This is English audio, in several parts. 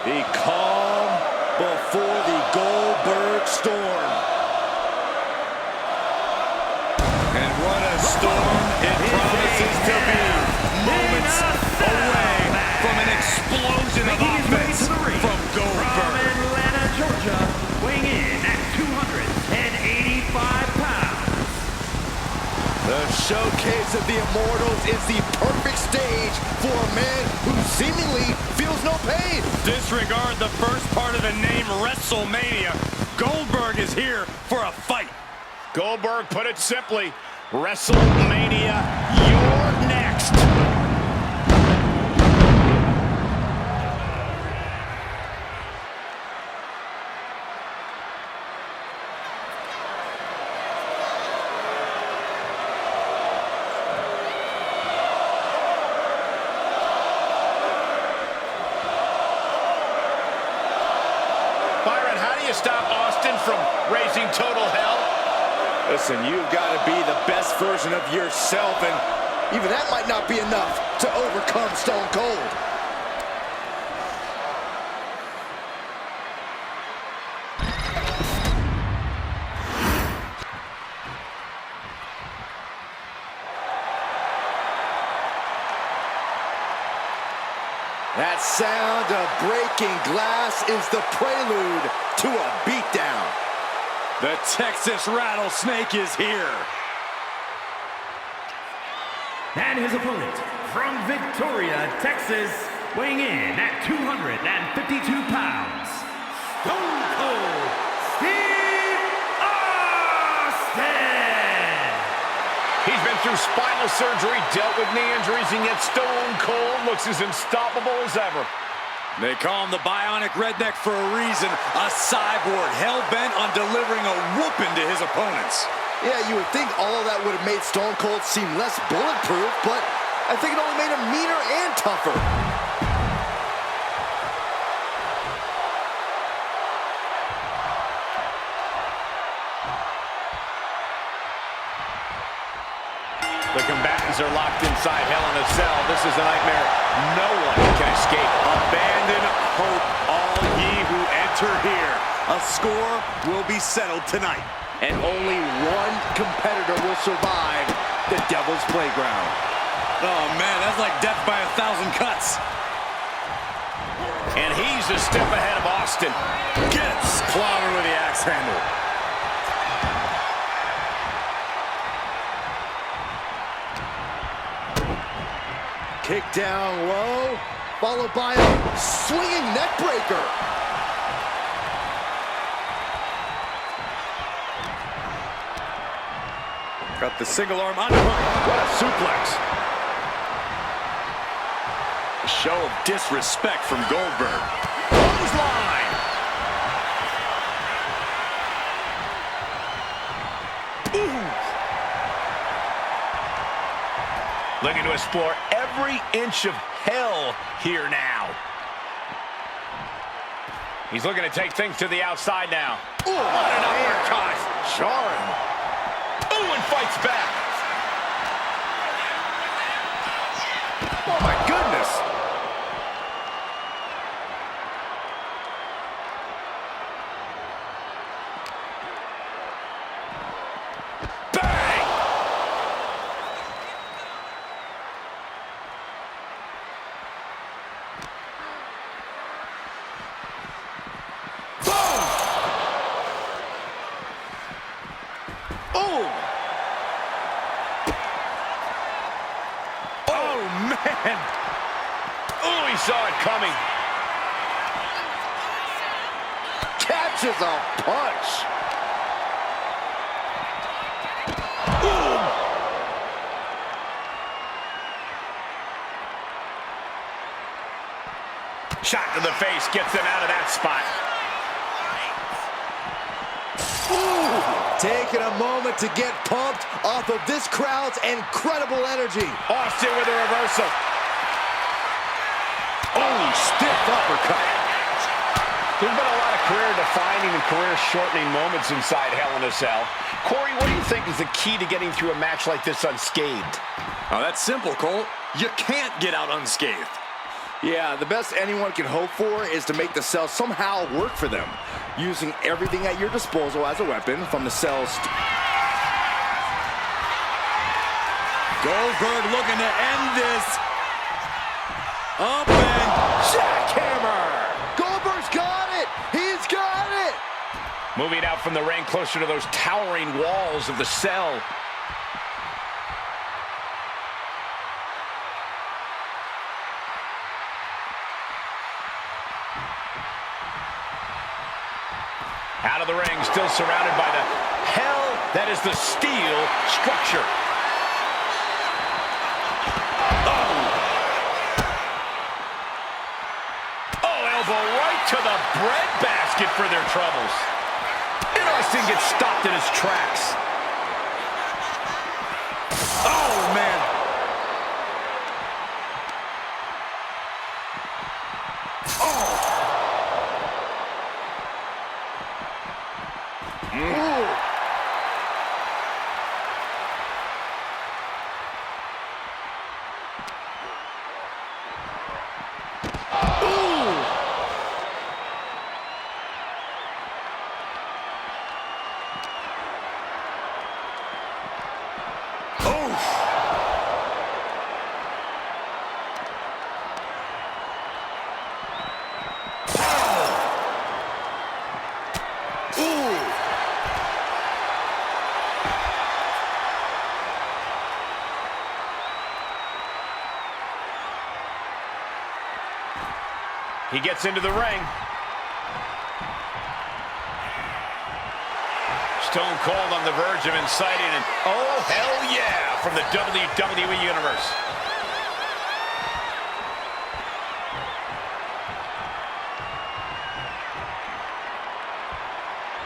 The calm before the Goldberg storm. And what a storm it promises to be. Moments away from an explosion of offense from Goldberg. From Atlanta, Georgia, weighing in at 285 pounds. The showcase of the Immortals is the perfect stage for a man who seemingly feels no pain. Disregard the first part of the name WrestleMania. Goldberg is here for a fight. Goldberg put it simply, WrestleMania, you're next. Byron, how do you stop Austin from raising total hell? Listen, you've got to be the best version of yourself, and even that might not be enough to overcome Stone Cold. That sound of breaking glass is the prelude to a beatdown. The Texas Rattlesnake is here. And his opponent from Victoria, Texas, weighing in at 252 pounds, Stone Cold Steve Austin. He's been through spinal surgery, dealt with knee injuries, and yet Stone Cold looks as unstoppable as ever. They call him the Bionic Redneck for a reason. A cyborg hell-bent on delivering a whooping to his opponents. Yeah, you would think all of that would have made Stone Cold seem less bulletproof, but I think it only made him meaner and tougher. The combatants are locked inside Hell in a Cell. This is a nightmare no one can escape. Abandon hope, all ye who enter here. A score will be settled tonight. And only one competitor will survive the Devil's Playground. Oh, man, that's like death by 1,000 cuts. And he's a step ahead of Austin. Gets clobbered with the axe handle. Kick down low, followed by a swinging neck breaker. Got the single arm underhook. What a suplex. A show of disrespect from Goldberg. Clothesline. Ooh. Looking to explore every inch of hell here now. He's looking to take things to the outside now. Ooh, what an uppercut. Jarring. Ooh, and fights back. Oh, my goodness. Bang! Boom! Oh! Oh, man! Oh, he saw it coming. Catches a punch. Ooh! Shot to the face gets him out of that spot. Ooh, taking a moment to get pumped off of this crowd's incredible energy. Austin with a reversal. Oh, stiff uppercut. There's been a lot of career-defining and career-shortening moments inside Hell in a Cell. Corey, what do you think is the key to getting through a match like this unscathed? Oh, that's simple, Cole. You can't get out unscathed. Yeah, the best anyone can hope for is to make the cell somehow work for them, using everything at your disposal as a weapon, from the cells. Goldberg looking to end this. Up and jackhammer. Goldberg's got it. He's got it. Moving out from the ring closer to those towering walls of the cell. Out of the ring, still surrounded by the hell that is the steel structure. Oh, elbow right to the breadbasket for their troubles. And Austin gets stopped in his tracks. oh man. He gets into the ring. Stone Cold on the verge of inciting an oh, hell yeah, from the WWE Universe.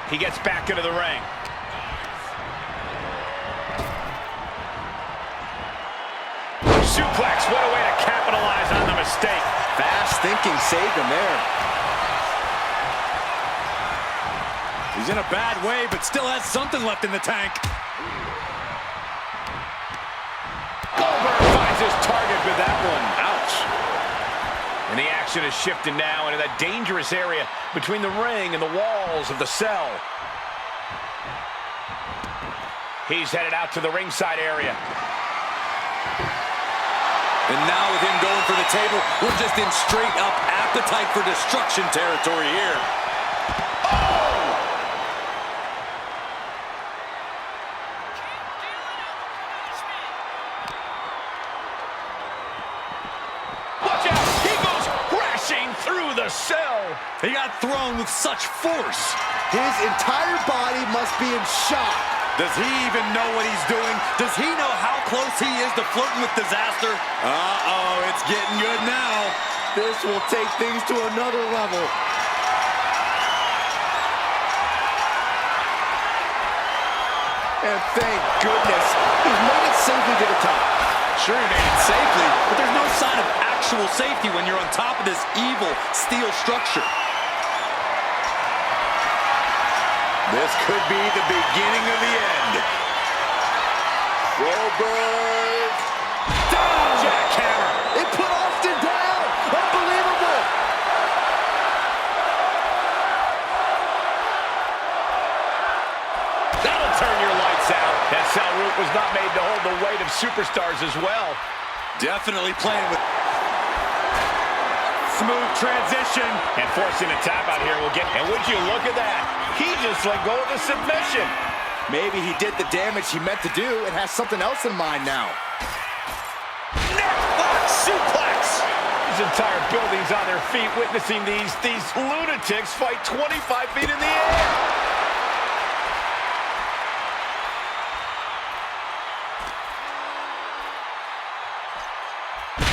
He gets back into the ring. Suplex, what a way to capitalize on the mistake. Fast thinking saved him there. He's in a bad way, but still has something left in the tank. Goldberg finds his target with that one. Ouch. And the action is shifted now into that dangerous area between the ring and the walls of the cell. He's headed out to the ringside area. And now with him going for the table, we're just in straight up appetite for destruction territory here. Watch out! He goes crashing through the cell. He got thrown with such force. His entire body must be in shock. Does he even know what he's doing? Does he know how close he is to flirting with disaster? Uh-oh, it's getting good now. This will take things to another level. And thank goodness, he's made it safely to the top. Sure, he made it safely, but there's no sign of actual safety when you're on top of this evil steel structure. This could be the beginning of the end. Goldberg. Down, jackhammer. It put Austin down. Unbelievable. That'll turn your lights out. That cell route was not made to hold the weight of superstars as well. Definitely playing with smooth transition. And forcing a tap out here will get... And would you look at that? He just let go of the submission. Maybe he did the damage he meant to do and has something else in mind now. Necklock suplex. This entire building's on their feet witnessing these lunatics fight 25 feet in the air.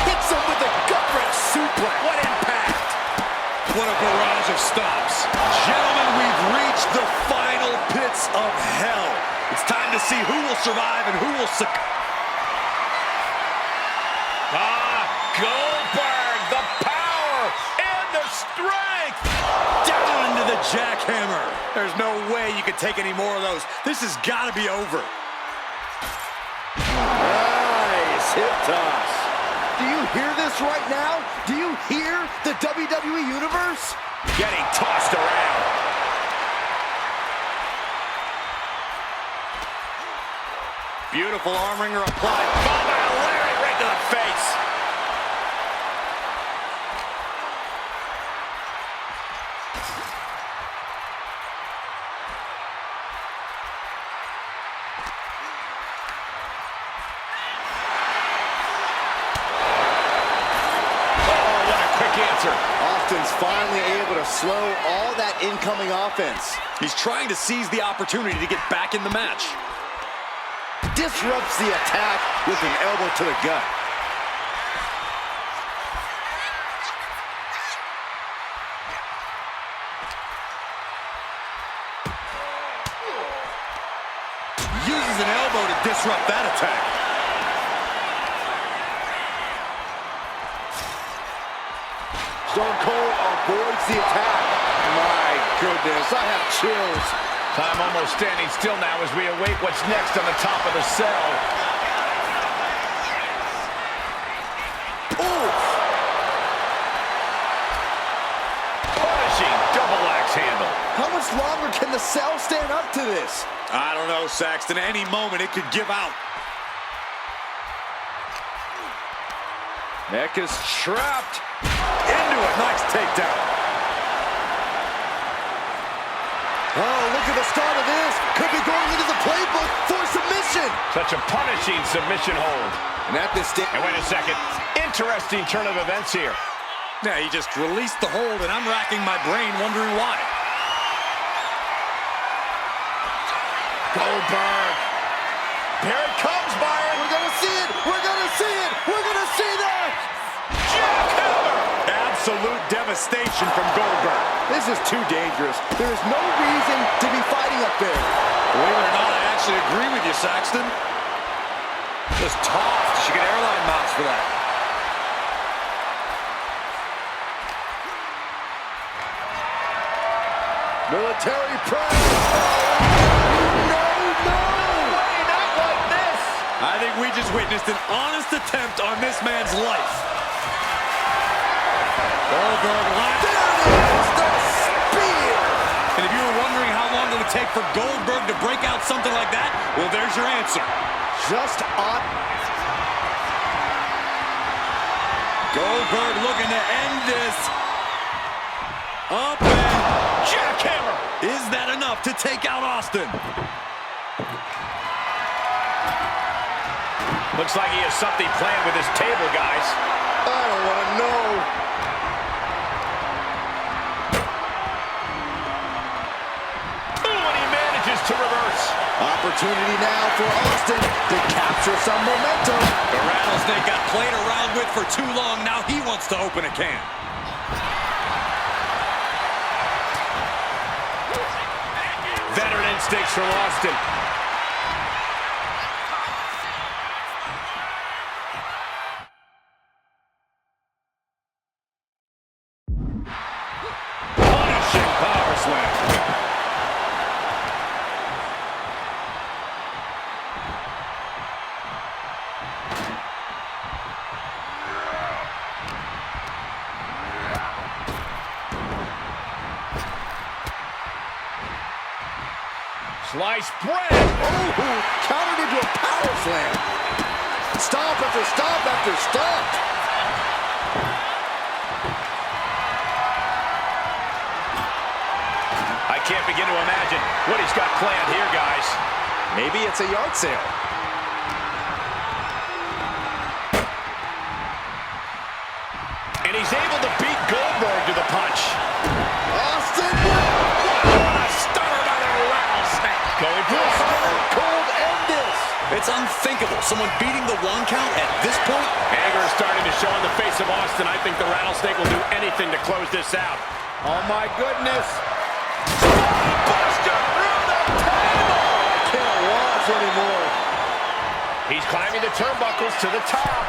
Hits him with a gut-wrench suplex. What impact. What a barrage of stops. Gentlemen, we've reached the final pits of hell. It's time to see who will survive and who will succumb. Goldberg, the power and the strength. Down into the jackhammer. There's no way you can take any more of those. This has got to be over. Nice hip toss. Do you hear this right now? Do you hear the WWE Universe? Getting tossed around. Beautiful arm wringer applied. Followed by a lariat right to the face. Austin's finally able to slow all that incoming offense. He's trying to seize the opportunity to get back in the match. Disrupts the attack with an elbow to the gut. Uses an elbow to disrupt that attack. Stone Cold avoids the attack. My goodness, I have chills. Time almost standing still now as we await what's next on the top of the cell. Ooh! Punishing double axe handle. How much longer can the cell stand up to this? I don't know, Saxton. Any moment it could give out. Neck is trapped. Into it. Nice takedown. Oh, look at the start of this. Could be going into the playbook for submission. Such a punishing submission hold. And at this stage... And wait a second. Interesting turn of events here. Yeah, he just released the hold, and I'm racking my brain wondering why. Goldberg. Here it comes, Byron. We're going to see it. We're going to see it. We're going to see that. Absolute devastation from Goldberg. This is too dangerous. There is no reason to be fighting up there. Believe it or not, I actually agree with you, Saxton. Just tossed. She get airline miles for that. Military press. Oh, no, no. Way not like this. I think we just witnessed an honest attempt on this man's life. Goldberg left. There it is, the spear. And if you were wondering how long it would take for Goldberg to break out something like that, well, there's your answer. Just on. Goldberg looking to end this. Up and jackhammer. Is that enough to take out Austin? Looks like he has something planned with his table, guys. I don't want to know. To reverse. Opportunity now for Austin to capture some momentum. The Rattlesnake got played around with for too long. Now he wants to open a can. Veteran instincts from Austin. Punishing power slam. Sliced bread. Oh, countered into a power slam. Stomp after stomp after stomp. I can't begin to imagine what he's got planned here, guys. Maybe it's a yard sale. And he's able to beat Goldberg to the punch. Austin. What a stunner by the Rattlesnake. Going for a Stone Cold end this. It's unthinkable. Someone beating the 1 count at this point. anger is starting to show on the face of Austin. I think the Rattlesnake will do anything to close this out. Oh my goodness. Buster through the table. I can't watch anymore. He's climbing the turnbuckles to the top.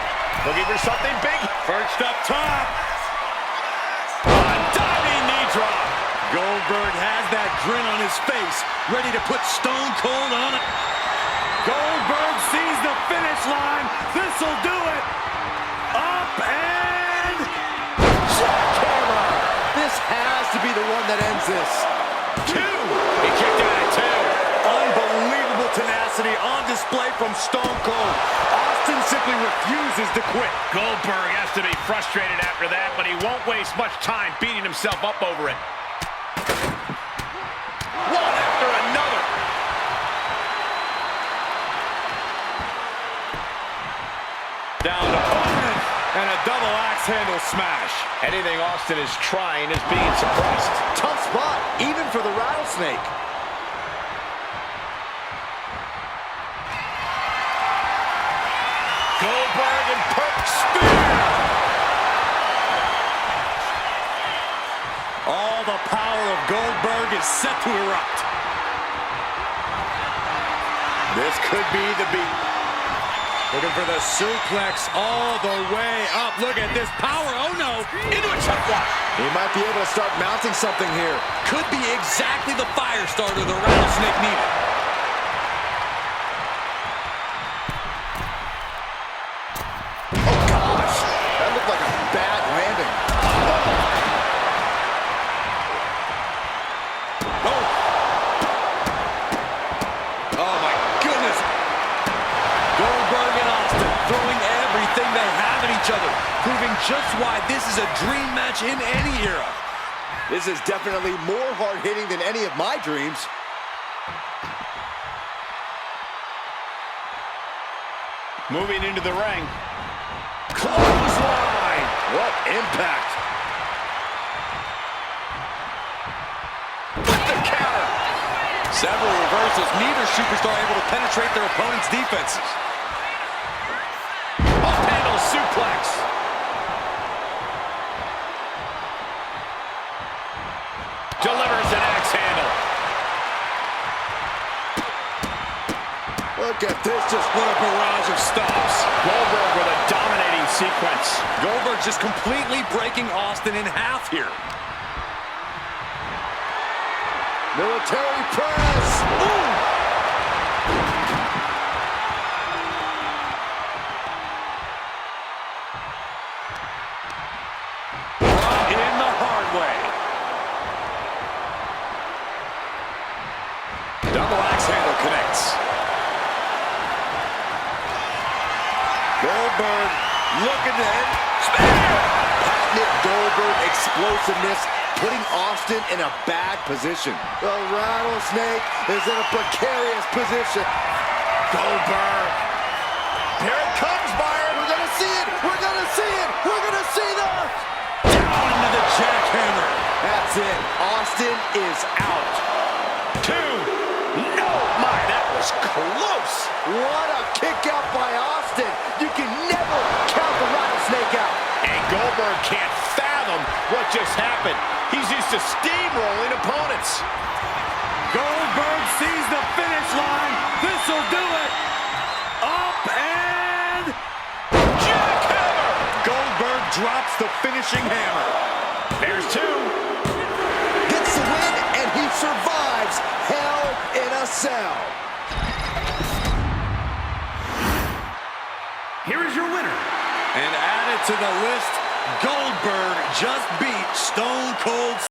Looking for something big. First up top. A diving knee drop. Goldberg has that grin on his face, ready to put Stone Cold on it. Goldberg sees the finish line. This'll do it. Up and on display from Stone Cold. Austin simply refuses to quit. Goldberg has to be frustrated after that, but he won't waste much time beating himself up over it. One after another. Down to opponent, and a double axe handle smash. Anything Austin is trying is being suppressed. Tough spot, even for the rattlesnake. Goldberg and Perk spear. All the power of Goldberg is set to erupt. This could be the beat. Looking for the suplex all the way up. Look at this power. Oh, no. Into a chop block. He might be able to start mounting something here. Could be exactly the fire starter the rattlesnake needed. Oh, gosh. That looked like a bad landing. Oh, my goodness. Goldberg and Austin throwing everything they have at each other, proving just why this is a dream match in any era. This is definitely more hard-hitting than any of my dreams. Moving into the ring. Clothesline. What impact. With the counter. Several reversals. Neither superstar able to penetrate their opponent's defenses. Off-handle suplex. Delivers an axe handle. Look at this, just What a barrage of stops. Goldberg with a dominating sequence. Goldberg just completely breaking Austin in half here. military press. Ooh. In the hard way. Double axe handle connects. Goldberg looking to end. Patented Goldberg explosiveness, putting Austin in a bad position. The rattlesnake is in a precarious position. Goldberg. Here it comes, Byron. We're going to see it. We're going to see it. We're going to see the... Down into the jackhammer. That's it. Austin is out. 2. No, my, that was close. What a kick out by Austin. You can never count the rattlesnake out. And Goldberg can't fathom what just happened. He's used to steamrolling opponents. Goldberg sees the finish line. This'll do it. Up and... Jackhammer! Goldberg drops the finishing hammer. There's 2. Gets the win, and he survives Hell in a Cell. Here is your winner. And added to the list, Goldberg just beat Stone Cold